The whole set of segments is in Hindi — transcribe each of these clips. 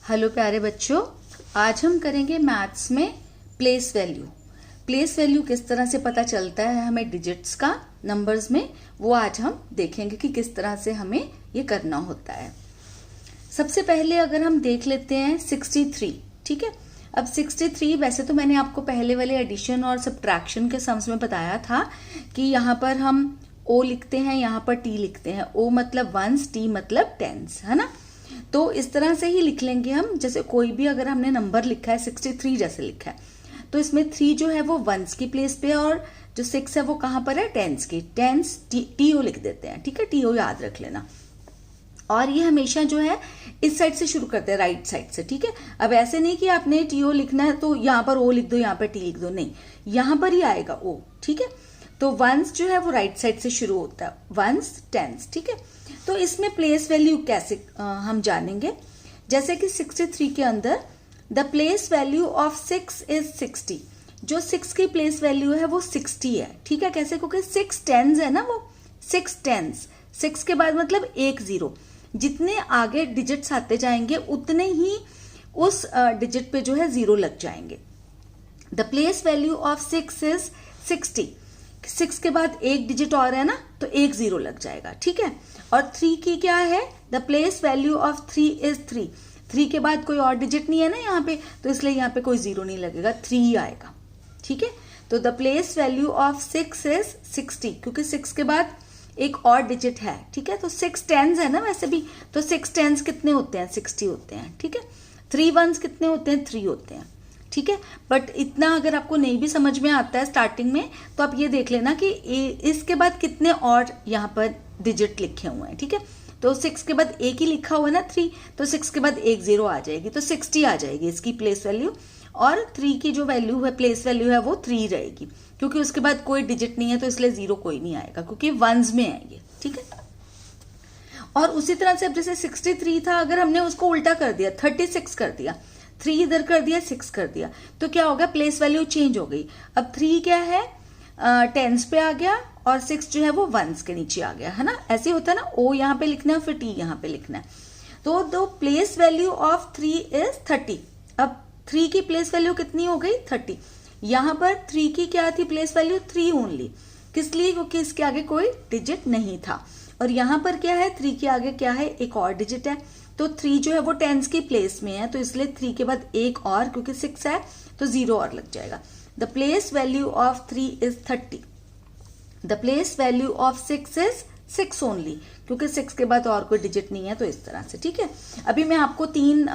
हेलो प्यारे बच्चों, आज हम करेंगे मैथ्स में प्लेस वैल्यू। प्लेस वैल्यू किस तरह से पता चलता है हमें डिजिट्स का नंबर्स में, वो आज हम देखेंगे कि किस तरह से हमें ये करना होता है। सबसे पहले अगर हम देख लेते हैं 63, ठीक है। अब 63 वैसे तो मैंने आपको पहले वाले एडिशन और सब्ट्रैक्शन के सम्स में बताया था कि यहाँ पर हम ओ लिखते हैं, यहाँ पर टी लिखते हैं। ओ मतलब वंस, टी मतलब टेंस, है ना। तो इस तरह से ही लिख लेंगे हम। जैसे कोई भी अगर हमने नंबर लिखा है 63 जैसे लिखा है, तो इसमें 3 जो है वो वंस की प्लेस पे और जो 6 है वो कहां पर है, टेंस की। टेंस टीओ लिख देते हैं, ठीक है। टीओ याद रख लेना। और ये हमेशा जो है इस साइड से शुरू करते हैं, राइट साइड से, ठीक है। अब ऐसे नहीं कि आपने टीओ लिखना है तो यहाँ पर ओ लिख दो, यहाँ पर टी लिख दो, नहीं, यहाँ पर ही आएगा ओ, ठीक है। तो वंस जो है वो राइट साइड से शुरू होता है, वंस टेंस, ठीक है। तो इसमें प्लेस वैल्यू कैसे हम जानेंगे। जैसे कि 63 के अंदर the place value of 6 is 60। जो 6 की प्लेस वैल्यू है वो 60 है, ठीक है। कैसे, क्योंकि 6 टेंस है ना, वो 6 टेंस, 6 के बाद मतलब 1 0। जितने आगे डिजिट्स आते जाएंगे उतने ही उस डिजिट पे जो है 0 लग जाएंगे। The place value of 6 is 60। 6 के बाद एक डिजिट और है ना, तो 1 0 लग जाएगा, ठीक है। और 3 की क्या है, the place value of 3 is 3। 3 के बाद कोई और डिजिट नहीं है ना यहाँ पे, तो इसलिए यहाँ पे कोई 0 नहीं लगेगा, 3 आएगा, ठीक है। तो the place value of 6 is 60, क्योंकि 6 के बाद एक और डिजिट है, ठीक है। तो 6 टेंस है ना वैसे भी, तो 6 टेंस कितने होते हैं, 60 होते हैं, ठीक है। 3 वंस कितने होते हैं, 3 होते हैं, ठीक है। बट इतना अगर आपको नहीं भी समझ में आता है स्टार्टिंग में, तो आप ये देख लेना कि इसके बाद कितने और यहाँ पर डिजिट लिखे हुए हैं, ठीक है। तो 6 के बाद एक ही लिखा हुआ है ना 3, तो 6 के बाद 1 0 आ जाएगी, तो 60 आ जाएगी इसकी प्लेस वैल्यू। और 3 की जो वैल्यू है, प्लेस वैल्यू है, वो 3 रहेगी, क्योंकि उसके बाद कोई डिजिट नहीं है, तो इसलिए 0 कोई नहीं आएगा, क्योंकि वंस में है ये, ठीक है। और उसी तरह से अब जैसे 63 था, अगर हमने उसको उल्टा कर दिया, 36 कर दिया, 3 इधर कर दिया, 6 कर दिया, तो क्या होगा, प्लेस वैल्यू चेंज हो गई। अब 3 क्या है, टेंस पे आ गया, और 6 जो है वो वंस के नीचे आ गया, है ना। ऐसे होता है ना, ओ यहाँ पे लिखना है, फिर टी यहाँ पे लिखना है। तो the place value of 3 is 30। अब 3 की प्लेस वैल्यू कितनी हो गई, 30। यहाँ पर 3 की क्या थी प्लेस वैल्यू, 3 ओनली। किस लिए, क्योंकि इसके आगे कोई डिजिट नहीं था। और यहाँ पर क्या है, 3 के आगे क्या है, एक और डिजिट है। तो 3 जो है वो टेंस की प्लेस में है, तो इसलिए 3 के बाद एक और, क्योंकि 6 है तो 0 और लग जाएगा। The place value of 3 is 30। The place value of 6 is 6 only, क्योंकि 6 के बाद और कोई डिजिट नहीं है, तो इस तरह से, ठीक है। अभी मैं आपको 3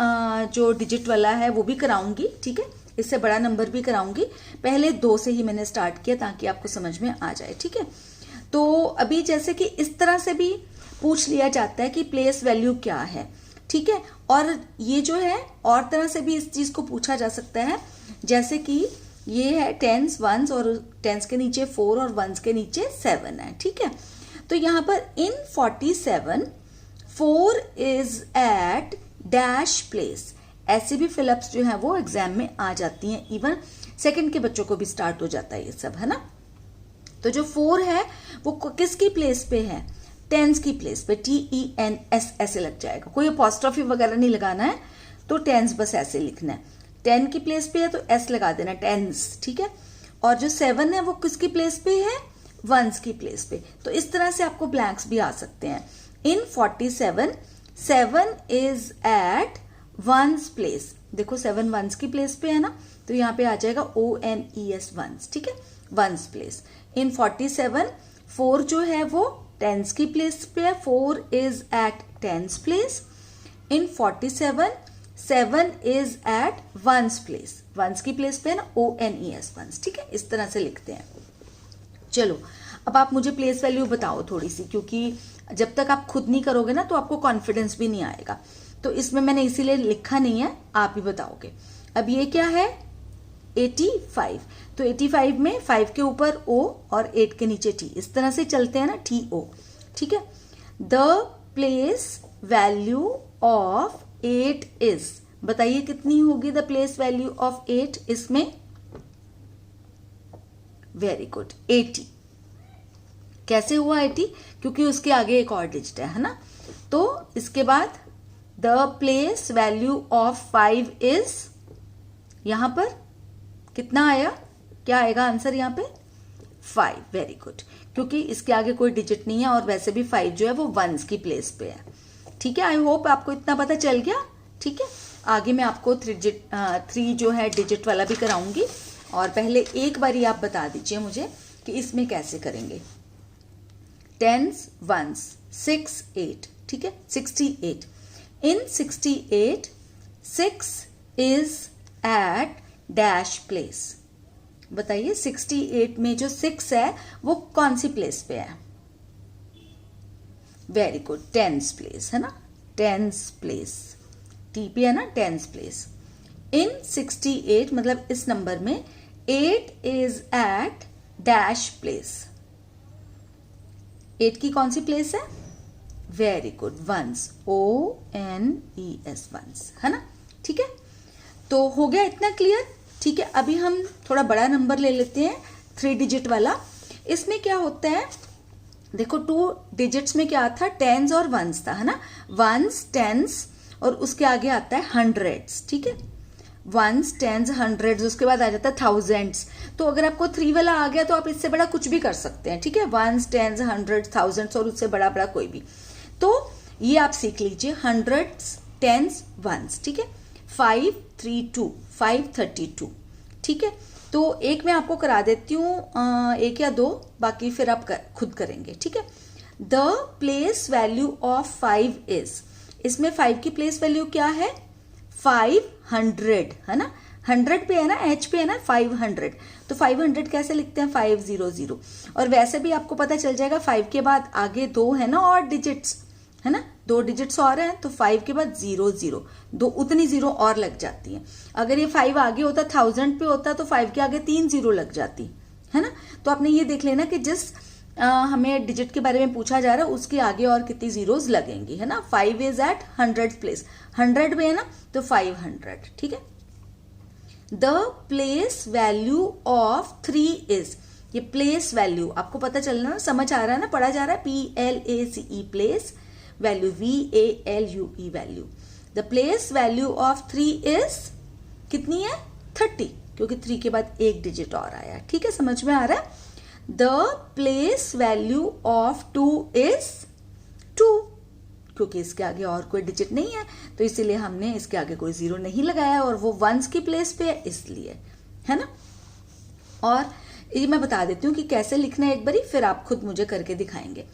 जो डिजिट वाला है वो भी कराऊंगी, ठीक है। इससे बड़ा नंबर भी कराऊंगी। पहले 2 से ही मैंने स्टार्ट किया ताकि आपको समझ में आ जाए, ठीक है। तो अभी जैसे कि इस तरह से भी पूछ लिया जाता है कि प्लेस वैल्यू क्या है, ठीक है। और ये जो है और तरह से भी इस चीज को पूछा जा सकता है। जैसे कि ये है टेंस वंस, और टेंस के नीचे 4 और वंस के नीचे 7 है, ठीक है। तो यहाँ पर इन 47 4 इज एट डैश प्लेस। ऐसे भी फिलअप्स जो है वो एग्जाम में आ जाती हैं। इवन सेकंड के बच्चों को भी स्टार्ट हो जाता है ये सब, है ना। तो जो 4 है वो किसकी प्लेस पे है, टेंस की प्लेस पे, TENS ऐसे लग जाएगा। कोई अपॉस्ट्रोफी वगैरह नहीं लगाना है, तो टेंस बस ऐसे लिखना है। 10 की प्लेस पे है तो S लगा देना, टेंस, ठीक है। और जो 7 है वो किसकी प्लेस पे है, वंस की प्लेस पे। तो इस तरह से आपको ब्लैंक्स भी आ सकते हैं। इन 47 7 इज एट वंस प्लेस। देखो 7 वंस की प्लेस पे है ना, तो यहाँ पे आ जाएगा ONES वंस, ठीक है, वंस प्लेस। इन 47 4 जो है वो टेंस की प्लेस पे है, 4 is at tens place. In 47 7 is at ones place. Ones की प्लेस पे है ना, ONES वंस, ठीक है। इस तरह से लिखते हैं। चलो अब आप मुझे प्लेस वैल्यू बताओ थोड़ी सी, क्योंकि जब तक आप खुद नहीं करोगे ना तो आपको कॉन्फिडेंस भी नहीं आएगा। तो इसमें मैंने इसीलिए लिखा नहीं है, आप ही बताओगे। अब ये क्या है, 85। तो 85 में 5 के ऊपर O और 8 के नीचे T, इस तरह से चलते हैं ना, TO, ठीक है। The place value of 8 is, बताइए कितनी होगी द प्लेस वैल्यू ऑफ 8 इसमें, वेरी गुड, 80। कैसे हुआ 80, क्योंकि उसके आगे एक और डिजिट है ना। तो इसके बाद the place value of 5 is, यहां पर कितना आया, क्या आएगा आंसर यहाँ पे 5। वेरी गुड, क्योंकि इसके आगे कोई डिजिट नहीं है और वैसे भी 5 जो है वो वंस की प्लेस पे है। ठीक है, आई होप आपको इतना पता चल गया। ठीक है, आगे मैं आपको 3 जो है डिजिट वाला भी कराऊंगी, और पहले एक बारी आप बता दीजिए मुझे कि इसमें कैसे करेंगे। 10s, 1s, 6, 8, ठीक है, 68। इन 68 6 इज एट डैश प्लेस। बताइए 68 में जो 6 है वो कौन सी प्लेस पे है? वेरी गुड, 10s प्लेस है ना, 10s प्लेस, टी पे है ना, 10s प्लेस। इन 68 मतलब इस नंबर में 8 इज एट डैश प्लेस। 8 की कौन सी प्लेस है? Very good, ones, ONES, ones, है ना। ठीक है, तो हो गया इतना क्लियर। ठीक है, अभी हम थोड़ा बड़ा नंबर ले लेते हैं, 3 डिजिट वाला। इसमें क्या होता है, देखो 2 डिजिट्स में क्या था, 10s और 1s था, है ना, 1s 10s और उसके आगे आता है 100s। ठीक है, 1s 10s 100s, उसके बाद आ जाता है 1000s। तो अगर आपको 3 वाला आ गया तो आप इससे बड़ा कुछ भी कर सकते हैं। ठीक है, 1s 10s 100s 1000s और उससे बड़ा बड़ा कोई भी। तो ये आप सीख लीजिए, 100s 10s 1s। ठीक है, 532 532। ठीक है, तो एक मैं आपको करा देती हूँ, एक या 2, बाकी फिर आप खुद करेंगे। ठीक है, the place value of 5 is, इसमें 5 की प्लेस वैल्यू क्या है? 500, है ना, 100 पे है ना, H पे है ना, 500। तो 500 कैसे लिखते हैं? 500। और वैसे भी आपको पता चल जाएगा 5 के बाद आगे 2 है ना और डिजिट्स, है ना, 2 डिजिट्स और हैं, तो 5 के बाद 0 2 उतनी 0 और लग जाती है। अगर ये 5 आगे होता, 1000 पे होता, तो 5 के आगे 3 0 लग जाती, है ना। तो आपने ये देख लेना कि जिस हमें डिजिट के बारे में पूछा जा रहा है उसके आगे और कितनी जीरोस लगेंगी, है ना। 5 इज एट 100 प्लेस, 100 में है ना, तो 500। ठीक है, the place value of 3 is, ये प्लेस वैल्यू आपको पता चलना, समझ आ रहा है ना, पढ़ा जा रहा है, PLACE place value, VALUE value. The place value of 3 is कितनी है? 30, क्योंकि 3 के बाद एक डिजिट और आया। ठीक है, समझ में आ रहा है। The place value of 2 is 2, क्योंकि इसके आगे और कोई डिजिट नहीं है, तो इसीलिए हमने इसके आगे कोई 0 नहीं लगाया, और वो वंस की प्लेस पे है इसलिए, है ना। और ये मैं बता देती हूँ कि कैसे लिखना है एक बारी, फिर आप खुद मुझे करके दिखाएंगे।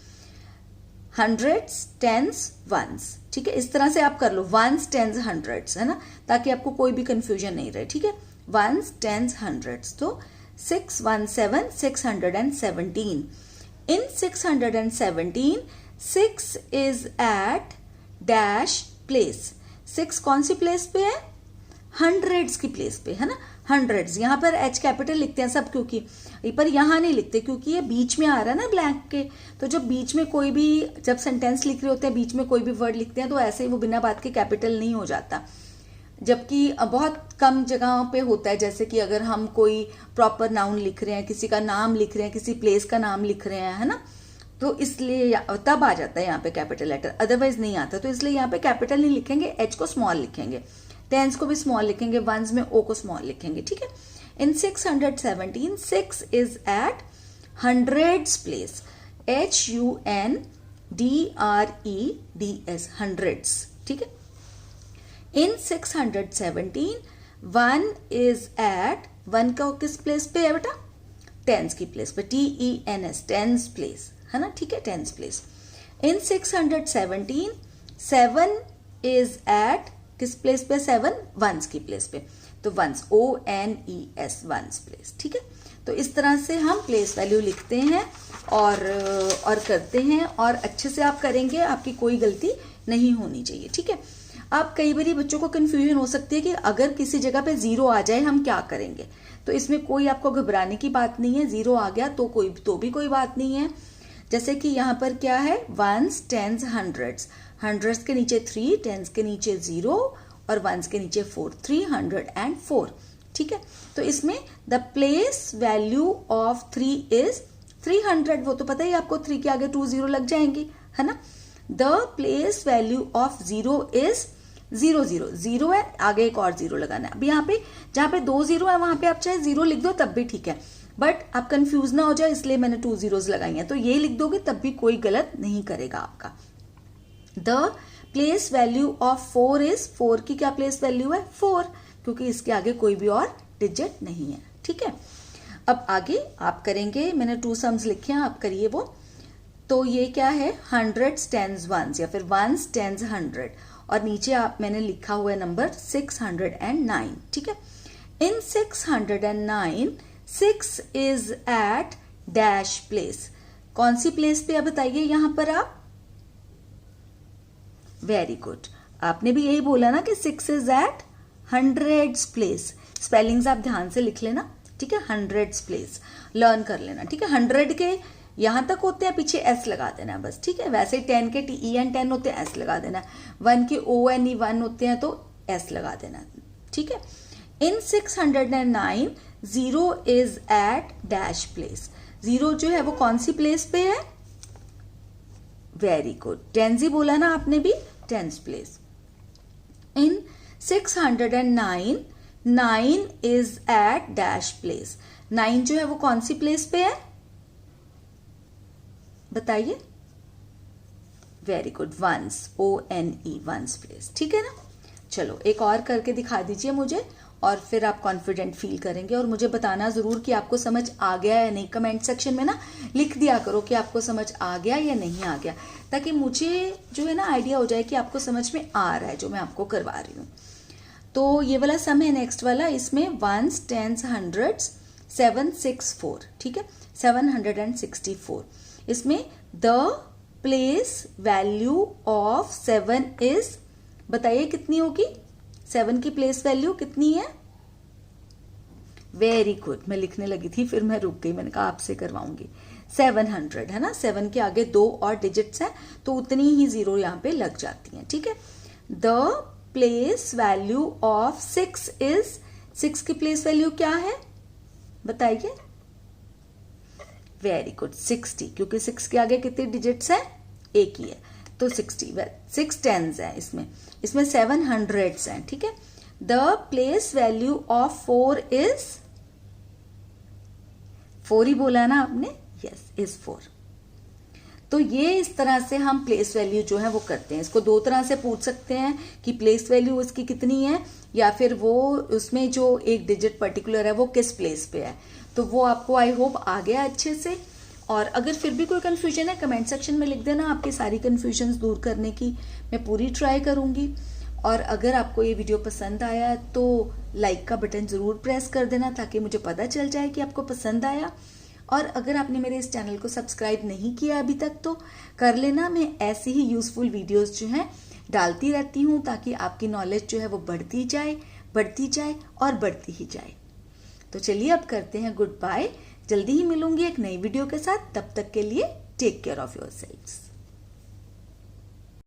100s 10s 1s, ठीक है, इस तरह से आप कर लो, 1s 10s 100s, है ना, ताकि आपको कोई भी कंफ्यूजन नहीं रहे। ठीक है, 1s 10s 100s, तो 617 617। इन 617 6 इज एट डैश प्लेस। 6 कौन सी प्लेस पे है? 100s की प्लेस पे, है ना, 100s। यहाँ पर H कैपिटल लिखते हैं सब, क्योंकि पर यहाँ नहीं लिखते क्योंकि ये बीच में आ रहा है ना ब्लैंक के। तो जब बीच में कोई भी, जब सेंटेंस लिख रहे होते हैं, बीच में कोई भी वर्ड लिखते हैं, तो ऐसे ही वो बिना बात के कैपिटल नहीं हो जाता। जबकि बहुत कम जगहों पे होता है, जैसे कि अगर हम कोई प्रॉपर नाउन लिख रहे हैं, किसी का नाम लिख रहे हैं, किसी प्लेस का नाम लिख रहे हैं, है ना, तो इसलिए तब आ जाता है यहाँ पे कैपिटल लेटर, अदरवाइज नहीं आता। तो इसलिए यहाँ पे कैपिटल नहीं लिखेंगे, H को स्मॉल लिखेंगे, 10s को भी स्मॉल लिखेंगे, 1s में O को स्मॉल लिखेंगे। ठीक है, in 617 6 is at 100s place, HUNDREDS, 100s। ठीक है, इन 617 1 इज एट, 1 का किस प्लेस पे है बेटा? 10s की प्लेस पे, TENS, 10s प्लेस, है ना। ठीक है, 10s place. In 617 7 is at किस प्लेस पे? 7 1s की प्लेस पे, तो 1s, ONES, 1s प्लेस। ठीक है, तो इस तरह से हम प्लेस वैल्यू लिखते हैं और करते हैं, और अच्छे से आप करेंगे, आपकी कोई गलती नहीं होनी चाहिए। ठीक है, अब कई बार बच्चों को कंफ्यूजन हो सकती है कि अगर किसी जगह पे 0 आ जाए हम क्या करेंगे। तो इसमें कोई आपको घबराने की बात नहीं है, 0 आ गया तो भी कोई बात नहीं है। जैसे कि यहाँ पर क्या है, 1s 10s 100s, 100s के नीचे 3, 10s के नीचे 0 और 1s के नीचे 4, 304। ठीक है, तो इसमें the place value of 3 is 300, वो तो पता ही आपको, 3 के आगे 2 0 लग जाएंगी, है ना। The place value of 0 is 0 0 0 है, आगे एक और 0 लगाना है। अब यहाँ पे जहाँ पे 2 0 है वहां पे आप चाहे 0 लिख दो तब भी ठीक है, बट आप कंफ्यूज ना हो जाए इसलिए मैंने 2 zeros लगाई हैं, तो ये लिख दोगे तब भी कोई गलत नहीं करेगा आपका। The place value of 4 is, 4 की क्या प्लेस वैल्यू है 4, क्योंकि इसके आगे कोई भी और डिजिट नहीं है। ठीक है, अब आगे आप करेंगे, मैंने 2 सम्स लिखे हैं, आप करिए वो। तो ये क्या है, 100 टेंस 1 या फिर 1 टेंस 100, और नीचे आप मैंने लिखा हुआ है नंबर 609। ठीक है, इन 609 6 इज एट डैश प्लेस, कौन सी प्लेस पे है बताइए यहां पर आप। वेरी गुड, आपने भी यही बोला ना कि 6 is at hundreds place, spellings आप ध्यान से लिख लेना। ठीक है, हंड्रेड्स प्लेस लर्न कर लेना। ठीक है, 100 के यहां तक होते हैं, पीछे एस लगा देना बस। ठीक है, वैसे 10 के TEN 10 होते हैं, एस लगा देना। 1 के ONE 1 होते हैं तो एस लगा देना। ठीक है, इन 609 0 इज एट डैश प्लेस, 0 जो है वो कौन सी प्लेस पे है। वेरी गुड, टेंस ही बोला ना आपने भी, tens place. In 609 9 is at dash place, 9 जो है वो कौन सी प्लेस पे है बताइए। Very good, ones, ONE, ones place. ठीक है ना, चलो एक और करके दिखा दीजिए मुझे, और फिर आप कॉन्फिडेंट फील करेंगे। और मुझे बताना जरूर कि आपको समझ आ गया या नहीं, कमेंट सेक्शन में ना लिख दिया करो कि आपको समझ आ गया या नहीं आ गया, ताकि मुझे जो है ना आइडिया हो जाए कि आपको समझ में आ रहा है जो मैं आपको करवा रही हूँ। तो ये वाला सम है नेक्स्ट वाला, इसमें 1 10 100 764। ठीक है, 764। इसमें the place value of 7 is, बताइए कितनी होगी, 7 की प्लेस वैल्यू कितनी है। वेरी गुड, मैं लिखने लगी थी फिर मैं रुक गई, मैंने कहा आपसे करवाऊंगी। 700 है ना, 7 के आगे 2 और डिजिट्स हैं तो उतनी ही 0 यहां पे लग जाती हैं। ठीक है, the place value of 6 is, 6 की प्लेस वैल्यू क्या है बताइए। वेरी गुड, 60, क्योंकि 6 के आगे कितने डिजिट्स हैं, एक ही है तो 60। 6 टेंस है इसमें 700 हैं। ठीक है, the place value of 4 is, 4 ही बोला ना आपने, यस, इज 4। तो ये इस तरह से हम प्लेस वैल्यू जो है वो करते हैं। इसको 2 तरह से पूछ सकते हैं कि प्लेस वैल्यू उसकी कितनी है, या फिर वो उसमें जो एक डिजिट पर्टिकुलर है वो किस प्लेस पे है। तो वो आपको आई होप आ गया अच्छे से। और अगर फिर भी कोई कंफ्यूजन है कमेंट सेक्शन में लिख देना, आपकी सारी कंफ्यूजन्स दूर करने की मैं पूरी ट्राई करूंगी। और अगर आपको ये वीडियो पसंद आया तो लाइक का बटन जरूर प्रेस कर देना, ताकि मुझे पता चल जाए कि आपको पसंद आया। और अगर आपने मेरे इस चैनल को सब्सक्राइब नहीं किया अभी तक तो कर लेना, मैं ऐसी ही यूजफुल वीडियोस जो हैं डालती रहती हूँ, ताकि आपकी नॉलेज जो है वो बढ़ती जाए और बढ़ती ही जाए। तो चलिए अब करते हैं गुड बाय, जल्दी ही मिलूंगी एक नई वीडियो के साथ। तब तक के लिए टेक केयर ऑफ योरसेल्व्स।